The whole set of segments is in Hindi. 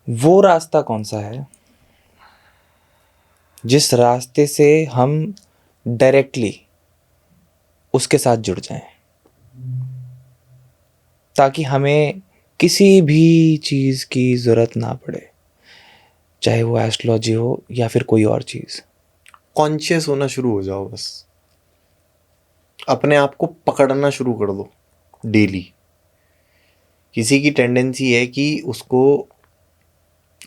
वो रास्ता कौन सा है जिस रास्ते से हम डायरेक्टली उसके साथ जुड़ जाएं, ताकि हमें किसी भी चीज़ की ज़रूरत ना पड़े, चाहे वो एस्ट्रोलॉजी हो या फिर कोई और चीज़। कॉन्शियस होना शुरू हो जाओ, बस अपने आप को पकड़ना शुरू कर दो डेली। किसी की टेंडेंसी है कि उसको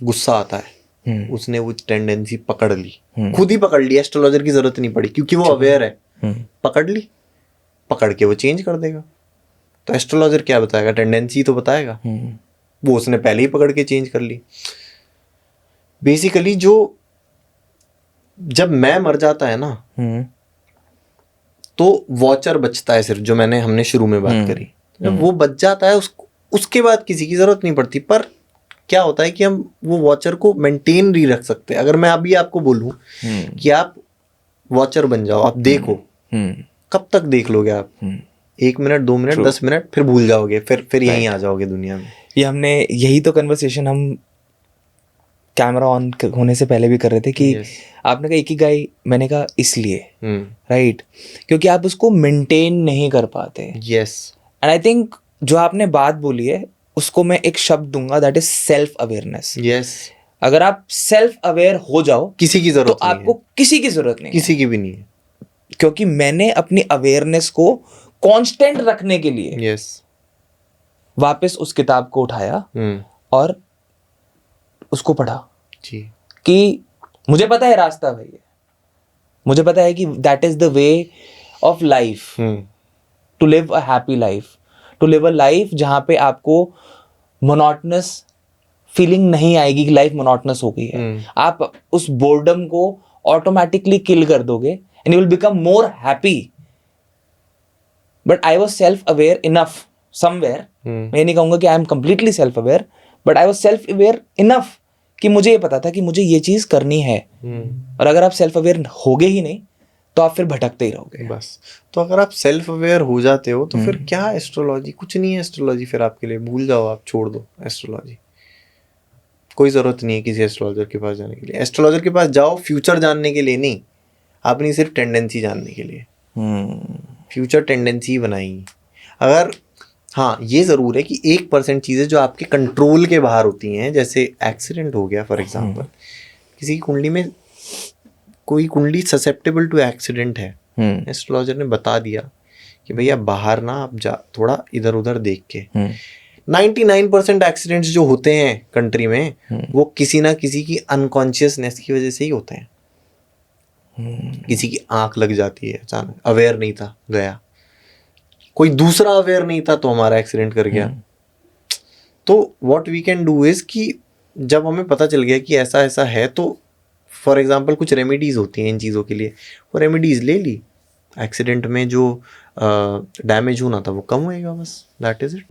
गुस्सा आता है, उसने वो टेंडेंसी पकड़ ली, खुद ही पकड़ ली, एस्ट्रोलॉजर की जरूरत नहीं पड़ी, क्योंकि वो अवेयर है, पकड़ ली, पकड़ के वो चेंज कर देगा। तो एस्ट्रोलॉजर क्या बताएगा? टेंडेंसी तो बताएगा, वो उसने पहले ही पकड़ के चेंज कर ली। बेसिकली जो जब मैं मर जाता है ना, तो वॉचर बचता है सिर्फ, जो हमने शुरू में बात करी। जब वो बच जाता है, उसके बाद किसी की जरूरत नहीं पड़ती। पर क्या होता है कि हम वो वॉचर को मेंटेन नहीं रख सकते। अगर मैं अभी आपको बोलूं कि आप वॉचर बन जाओ, आप देखो, कब तक देख लोगे आप? 1 मिनट, 2 मिनट, 10 मिनट, फिर भूल जाओगे, फिर यहीं आ जाओगे दुनिया में। यही तो कन्वर्सेशन हम कैमरा ऑन होने से पहले भी कर रहे थे कि आपने कहा इकिगाई, मैंने कहा इसलिए, राइट, क्योंकि आप उसको मेंटेन नहीं कर पाते। यस। एंड आई थिंक जो आपने बात बोली है, उसको मैं एक शब्द दूंगा, that is self awareness. Yes. अगर आप सेल्फ अवेयर हो जाओ, किसी की जरूरत तो आपको किसी की जरूरत नहीं, किसी की भी नहीं है। क्योंकि मैंने अपनी अवेयरनेस को कांस्टेंट रखने के लिए वापस उस किताब को उठाया और उसको पढ़ा जी, कि मुझे पता है रास्ता वही है, मुझे पता है कि that is the way of life, to live a happy life, to live a life जहां पे आपको मोनोटनस फीलिंग नहीं आएगी कि लाइफ मोनोटनस हो गई है। आप उस बोर्डम को ऑटोमेटिकली किल कर दोगे and you will become more happy. But I was self aware enough somewhere, मैं नहीं कहूंगा कि I am completely self aware, but I was self aware enough कि मुझे ये पता था कि मुझे ये चीज करनी है। और अगर आप सेल्फ अवेयर होगे ही नहीं, तो आप फिर भटकते ही रहोगे बस। तो अगर आप सेल्फ अवेयर हो जाते हो, तो फिर क्या एस्ट्रोलॉजी? कुछ नहीं है एस्ट्रोलॉजी फिर आपके लिए, भूल जाओ, आप छोड़ दो एस्ट्रोलॉजी। कोई ज़रूरत नहीं है किसी एस्ट्रोलॉजर के पास जाने के लिए। एस्ट्रोलॉजर के पास जाओ फ्यूचर जानने के लिए नहीं, अपनी सिर्फ टेंडेंसी जानने के लिए। फ्यूचर टेंडेंसी बनाई। अगर हाँ, ये ज़रूर है कि 1% चीज़ें जो आपके कंट्रोल के बाहर होती हैं, जैसे एक्सीडेंट हो गया फॉर एग्जांपल, किसी की कुंडली में कोई कुंडली ससेप्टेबल टू एक्सीडेंट है, एस्ट्रोलॉजर ने बता दिया कि भैया बाहर ना आप जा, थोड़ा इधर उधर देख के। 99% एक्सीडेंट्स जो होते हैं कंट्री में, वो किसी ना किसी की अनकॉन्शियसनेस की वजह से ही होते हैं। किसी की आंख लग जाती है अचानक, अवेयर नहीं था, गया। कोई दूसरा अवेयर नहीं था तो हमारा एक्सीडेंट कर गया। तो what we can do is कि जब हमें पता चल गया कि ऐसा ऐसा है, तो फॉर एग्जांपल कुछ रेमेडीज होती हैं इन चीज़ों के लिए, वो रेमेडीज ले ली, एक्सीडेंट में जो डैमेज होना था वो कम होएगा, बस दैट इज इट।